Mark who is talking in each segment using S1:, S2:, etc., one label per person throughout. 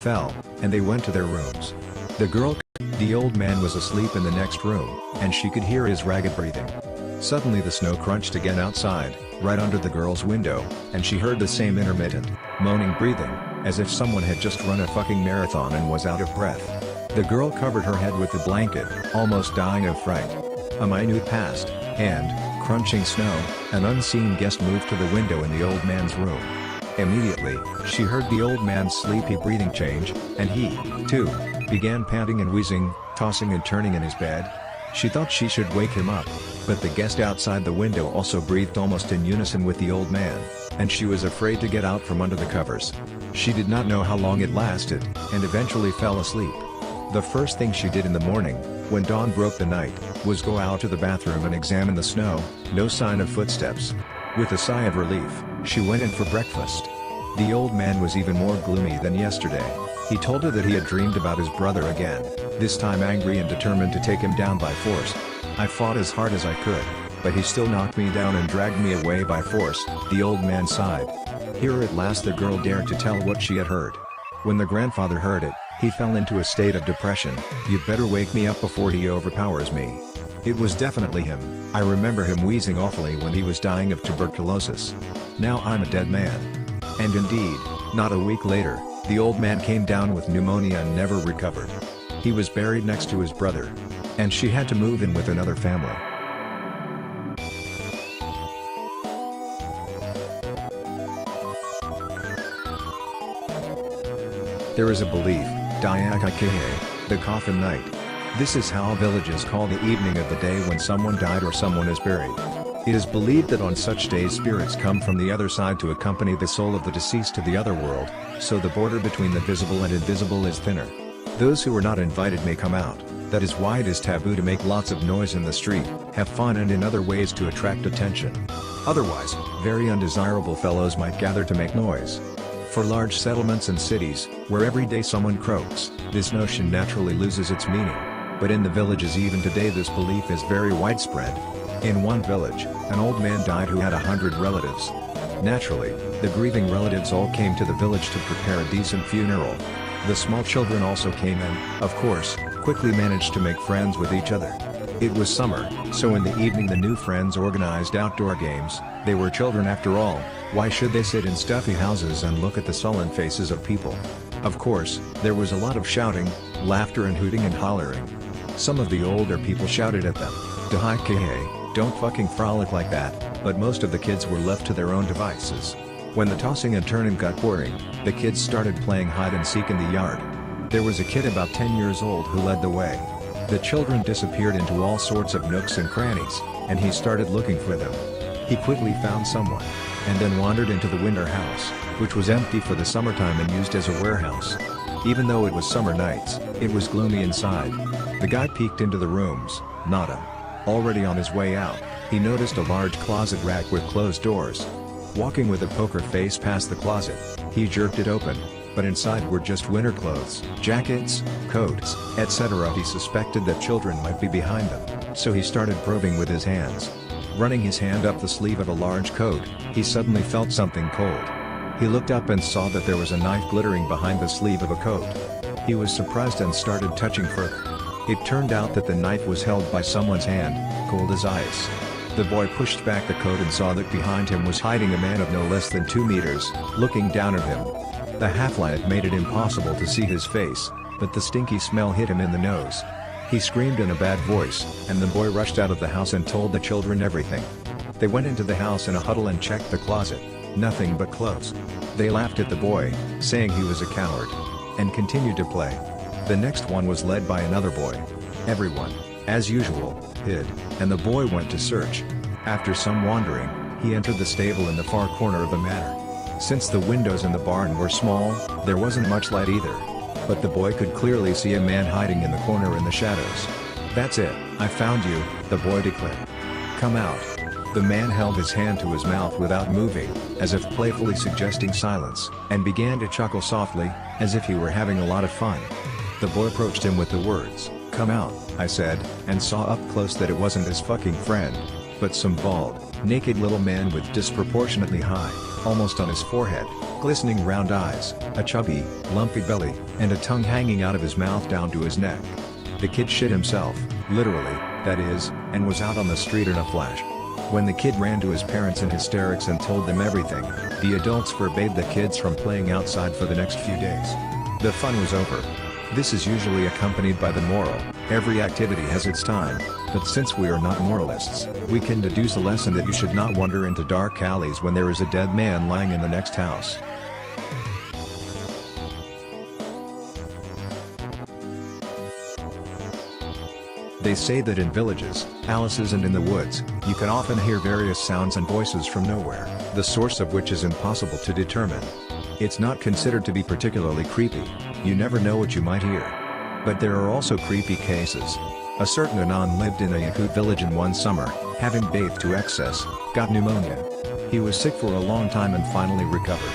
S1: fell, and they went to their rooms. The old man was asleep in the next room, and she could hear his ragged breathing. Suddenly the snow crunched again outside, right under the girl's window, and she heard the same intermittent, moaning breathing, as if someone had just run a fucking marathon and was out of breath. The girl covered her head with the blanket, almost dying of fright. A minute passed, and, crunching snow, an unseen guest moved to the window in the old man's room. Immediately, she heard the old man's sleepy breathing change, and he, too, began panting and wheezing, tossing and turning in his bed. She thought she should wake him up, but the guest outside the window also breathed almost in unison with the old man, and she was afraid to get out from under the covers. She did not know how long it lasted, and eventually fell asleep. The first thing she did in the morning, when dawn broke the night, was go out to the bathroom and examine the snow. No sign of footsteps. With a sigh of relief, she went in for breakfast. The old man was even more gloomy than yesterday. He told her that he had dreamed about his brother again, this time angry and determined to take him down by force. I fought as hard as I could, but he still knocked me down and dragged me away by force, the old man sighed. Here at last the girl dared to tell what she had heard. When the grandfather heard it, he fell into a state of depression. "You'd better wake me up before he overpowers me." It was definitely him. I remember him wheezing awfully when he was dying of tuberculosis. Now I'm a dead man. And indeed, not a week later, the old man came down with pneumonia and never recovered. He was buried next to his brother. And she had to move in with another family. There is a belief, Diakakehe, the coffin night. This is how villages call the evening of the day when someone died or someone is buried. It is believed that on such days spirits come from the other side to accompany the soul of the deceased to the other world, so the border between the visible and invisible is thinner. Those who are not invited may come out. That is why it is taboo to make lots of noise in the street, have fun and in other ways to attract attention. Otherwise, very undesirable fellows might gather to make noise. For large settlements and cities, where every day someone croaks, this notion naturally loses its meaning. But in the villages even today this belief is very widespread. In one village, an old man died who had 100 relatives. Naturally, the grieving relatives all came to the village to prepare a decent funeral. The small children also came and, of course, quickly managed to make friends with each other. It was summer, so in the evening the new friends organized outdoor games. They were children after all, why should they sit in stuffy houses and look at the sullen faces of people? Of course, there was a lot of shouting, laughter and hooting and hollering. Some of the older people shouted at them, "Dahai, don't fucking frolic like that," but most of the kids were left to their own devices. When the tossing and turning got boring, the kids started playing hide and seek in the yard. There was a kid about 10 years old who led the way. The children disappeared into all sorts of nooks and crannies, and he started looking for them. He quickly found someone, and then wandered into the winter house, which was empty for the summertime and used as a warehouse. Even though it was summer nights, it was gloomy inside. The guy peeked into the rooms, nada. Already on his way out, he noticed a large closet rack with closed doors. Walking with a poker face past the closet, he jerked it open, but inside were just winter clothes, jackets, coats, etc. He suspected that children might be behind them, so he started probing with his hands. Running his hand up the sleeve of a large coat, he suddenly felt something cold. He looked up and saw that there was a knife glittering behind the sleeve of a coat. He was surprised and started touching further. It turned out that the knife was held by someone's hand, cold as ice. The boy pushed back the coat and saw that behind him was hiding a man of no less than 2 meters, looking down at him. The half-light made it impossible to see his face, but the stinky smell hit him in the nose. He screamed in a bad voice, and the boy rushed out of the house and told the children everything. They went into the house in a huddle and checked the closet. Nothing but clothes. They laughed at the boy, saying he was a coward, and continued to play. The next one was led by another boy. Everyone, as usual, hid, and the boy went to search. After some wandering, he entered the stable in the far corner of the manor. Since the windows in the barn were small, there wasn't much light either. But the boy could clearly see a man hiding in the corner in the shadows. "That's it, I found you," the boy declared. "Come out." The man held his hand to his mouth without moving, as if playfully suggesting silence, and began to chuckle softly, as if he were having a lot of fun. The boy approached him with the words, "Come out," I said, and saw up close that it wasn't his fucking friend, but some bald, naked little man with disproportionately high, almost on his forehead, glistening round eyes, a chubby, lumpy belly, and a tongue hanging out of his mouth down to his neck. The kid shit himself, literally, that is, and was out on the street in a flash. When the kid ran to his parents in hysterics and told them everything, the adults forbade the kids from playing outside for the next few days. The fun was over. This is usually accompanied by the moral: every activity has its time, but since we are not moralists, we can deduce a lesson that you should not wander into dark alleys when there is a dead man lying in the next house. They say that in villages, palaces and in the woods, you can often hear various sounds and voices from nowhere, the source of which is impossible to determine. It's not considered to be particularly creepy, you never know what you might hear. But there are also creepy cases. A certain Anon lived in a Yakut village in one summer, having bathed to excess, got pneumonia. He was sick for a long time and finally recovered.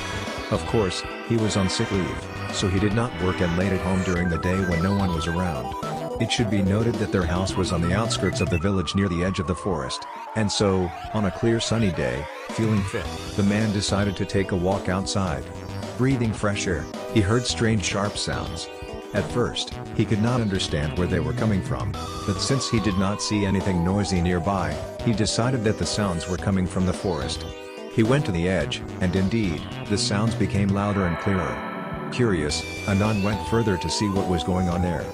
S1: Of course, he was on sick leave, so he did not work and laid at home during the day when no one was around. It should be noted that their house was on the outskirts of the village near the edge of the forest, and so, on a clear sunny day, feeling fit, the man decided to take a walk outside. Breathing fresh air, he heard strange sharp sounds. At first, he could not understand where they were coming from, but since he did not see anything noisy nearby, he decided that the sounds were coming from the forest. He went to the edge, and indeed, the sounds became louder and clearer. Curious, Anon went further to see what was going on there.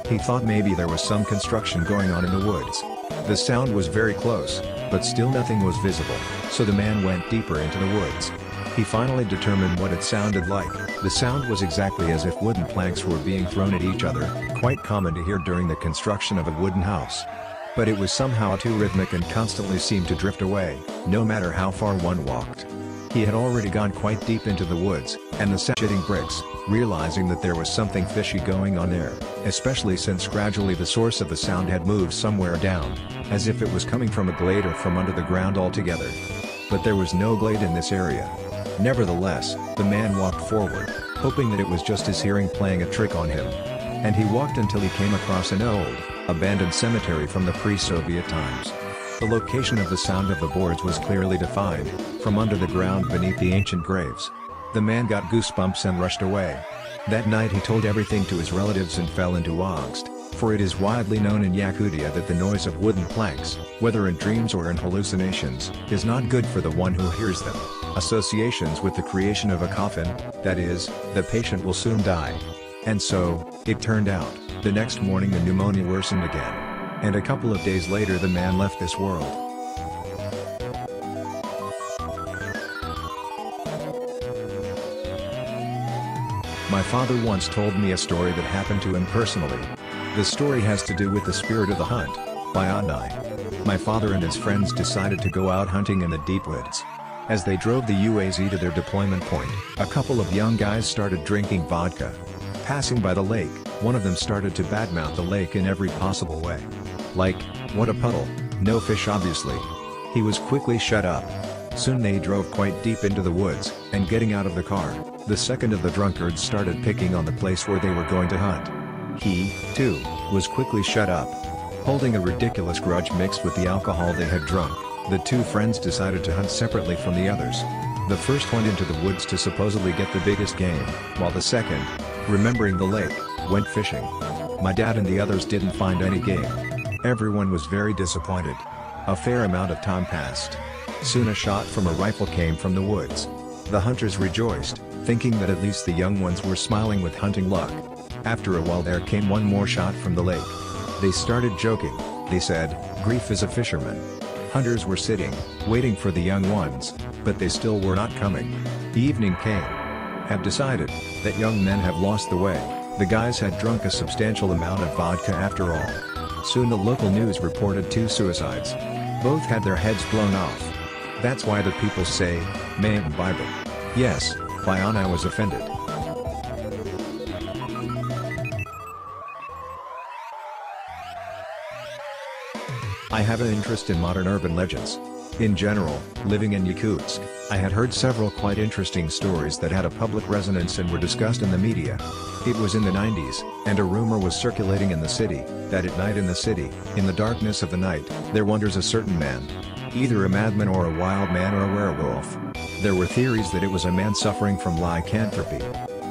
S1: He thought maybe there was some construction going on in the woods. The sound was very close, but still nothing was visible, so the man went deeper into the woods. He finally determined what it sounded like. The sound was exactly as if wooden planks were being thrown at each other, quite common to hear during the construction of a wooden house. But it was somehow too rhythmic and constantly seemed to drift away, no matter how far one walked. He had already gone quite deep into the woods, and the sound hitting bricks, realizing that there was something fishy going on there, especially since gradually the source of the sound had moved somewhere down, as if it was coming from a glade or from under the ground altogether. But there was no glade in this area. Nevertheless, the man walked forward, hoping that it was just his hearing playing a trick on him. And he walked until he came across an old, abandoned cemetery from the pre-Soviet times. The location of the sound of the boards was clearly defined, from under the ground beneath the ancient graves. The man got goosebumps and rushed away. That night he told everything to his relatives and fell into angst, for it is widely known in Yakutia that the noise of wooden planks, whether in dreams or in hallucinations, is not good for the one who hears them. Associations with the creation of a coffin, that is, the patient will soon die. And so, it turned out, the next morning the pneumonia worsened again. And a couple of days later the man left this world. My father once told me a story that happened to him personally. The story has to do with the spirit of the hunt, by Anai. My father and his friends decided to go out hunting in the deep woods. As they drove the UAZ to their deployment point, a couple of young guys started drinking vodka. Passing by the lake, one of them started to badmouth the lake in every possible way. Like, what a puddle, no fish obviously. He was quickly shut up. Soon they drove quite deep into the woods, and getting out of the car, the second of the drunkards started picking on the place where they were going to hunt. He, too, was quickly shut up. Holding a ridiculous grudge mixed with the alcohol they had drunk, the two friends decided to hunt separately from the others. The first went into the woods to supposedly get the biggest game, while the second, remembering the lake, went fishing. My dad and the others didn't find any game. Everyone was very disappointed. A fair amount of time passed. Soon a shot from a rifle came from the woods. The hunters rejoiced, thinking that at least the young ones were smiling with hunting luck. After a while there came one more shot from the lake. They started joking. They said, "Grief is a fisherman." Hunters were sitting, waiting for the young ones, but they still were not coming. The evening came. Have decided that young men have lost the way. The guys had drunk a substantial amount of vodka after all. Soon the local news reported 2 suicides. Both had their heads blown off. That's why the people say, "Mayim Bible." Yes, Bayana was offended. I have an interest in modern urban legends. In general, living in Yakutsk, I had heard several quite interesting stories that had a public resonance and were discussed in the media. It was in the 90s, and a rumor was circulating in the city, that at night in the city, in the darkness of the night, there wanders a certain man. either a madman or a wild man or a werewolf. There were theories that it was a man suffering from lycanthropy,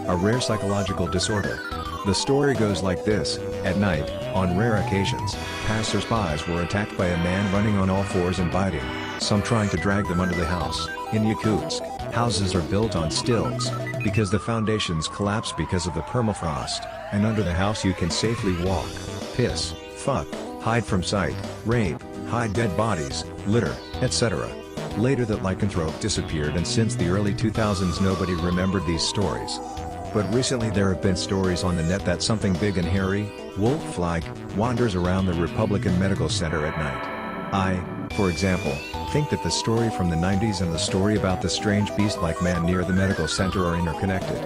S1: a rare psychological disorder. The story goes like this: at night, on rare occasions, passers-by were attacked by a man running on all fours and biting, some trying to drag them under the house. In Yakutsk, houses are built on stilts, because the foundations collapse because of the permafrost, and under the house you can safely walk, piss, fuck, hide from sight, rape, hide dead bodies, litter, etc. Later that lycanthrope disappeared, and since the early 2000s nobody remembered these stories. But recently there have been stories on the net that something big and hairy, wolf-like, wanders around the Republican Medical Center at night. I, for example, think that the story from the 90s and the story about the strange beast-like man near the medical center are interconnected.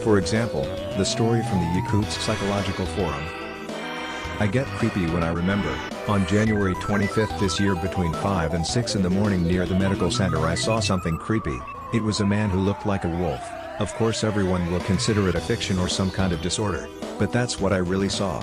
S1: For example, the story from the Yakutsk Psychological Forum. I get creepy when I remember, on January 25th this year between 5 and 6 in the morning near the medical center I saw something creepy. It was a man who looked like a wolf. Of course everyone will consider it a fiction or some kind of disorder, but that's what I really saw.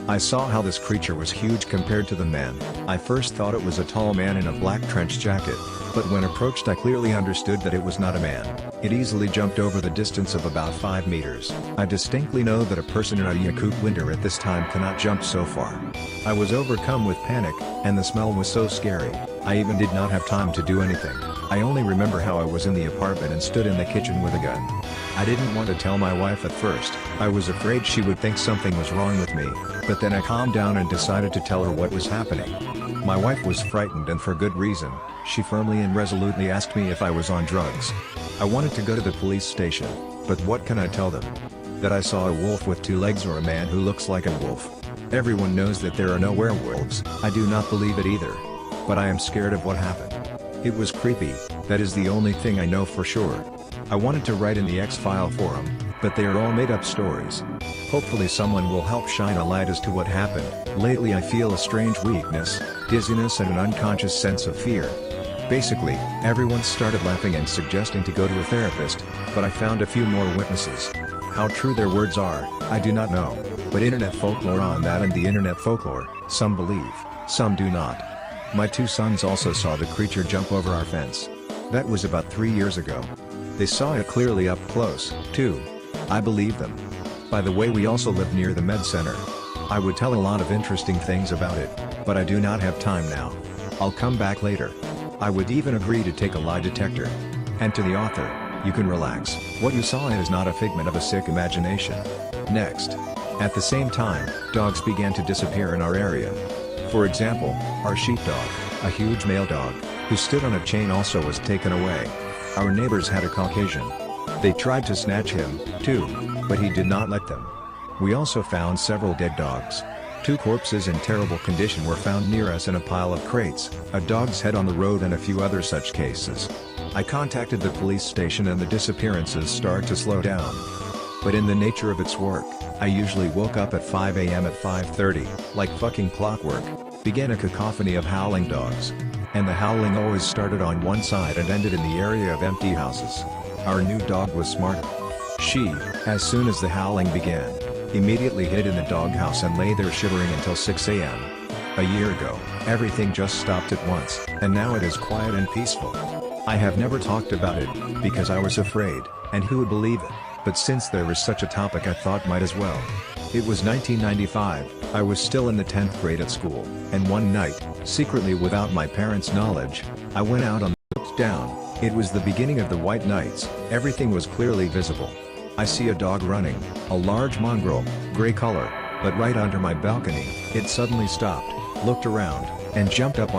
S1: I saw how this creature was huge compared to the man. I first thought it was a tall man in a black trench jacket, but when approached I clearly understood that it was not a man. It easily jumped over the distance of about 5 meters. I distinctly know that a person in a Yakut winter at this time cannot jump so far. I was overcome with panic, and the smell was so scary, I even did not have time to do anything. I only remember how I was in the apartment and stood in the kitchen with a gun. I didn't want to tell my wife at first. I was afraid she would think something was wrong with me, but then I calmed down and decided to tell her what was happening. My wife was frightened, and for good reason. She firmly and resolutely asked me if I was on drugs. I wanted to go to the police station, but what can I tell them? That I saw a wolf with 2 legs or a man who looks like a wolf. Everyone knows that there are no werewolves. I do not believe it either. But I am scared of what happened. It was creepy, that is the only thing I know for sure. I wanted to write in the X-File forum, but they are all made-up stories. Hopefully someone will help shine a light as to what happened. Lately I feel a strange weakness, dizziness and an unconscious sense of fear. Basically, everyone started laughing and suggesting to go to a therapist, but I found a few more witnesses. How true their words are, I do not know, but internet folklore on that, and the internet folklore, some believe, some do not. My 2 sons also saw the creature jump over our fence. That was about 3 years ago. They saw it clearly up close, too. I believe them. By the way, we also live near the med center. I would tell a lot of interesting things about it, but I do not have time now. I'll come back later. I would even agree to take a lie detector. And to the author, you can relax. What you saw is not a figment of a sick imagination. Next. At the same time, dogs began to disappear in our area. For example, our sheepdog, a huge male dog, who stood on a chain, also was taken away. Our neighbors had a Caucasian. They tried to snatch him, too, but he did not let them. We also found several dead dogs. 2 corpses in terrible condition were found near us in a pile of crates, a dog's head on the road, and a few other such cases. I contacted the police station and the disappearances started to slow down. But in the nature of its work, I usually woke up at 5 a.m. at 5:30, like fucking clockwork, began a cacophony of howling dogs. And the howling always started on one side and ended in the area of empty houses. Our new dog was smarter. She, as soon as the howling began, immediately hid in the doghouse and lay there shivering until 6 a.m. A year ago, everything just stopped at once, and now it is quiet and peaceful. I have never talked about it, because I was afraid, and who would believe it? But since there is such a topic, I thought might as well. It was 1995, I was still in the 10th grade at school, and one night, secretly without my parents' knowledge, I went out on the looked down. It was the beginning of the white nights, everything was clearly visible. I see a dog running, a large mongrel, gray color, but right under my balcony. It suddenly stopped, looked around, and jumped up on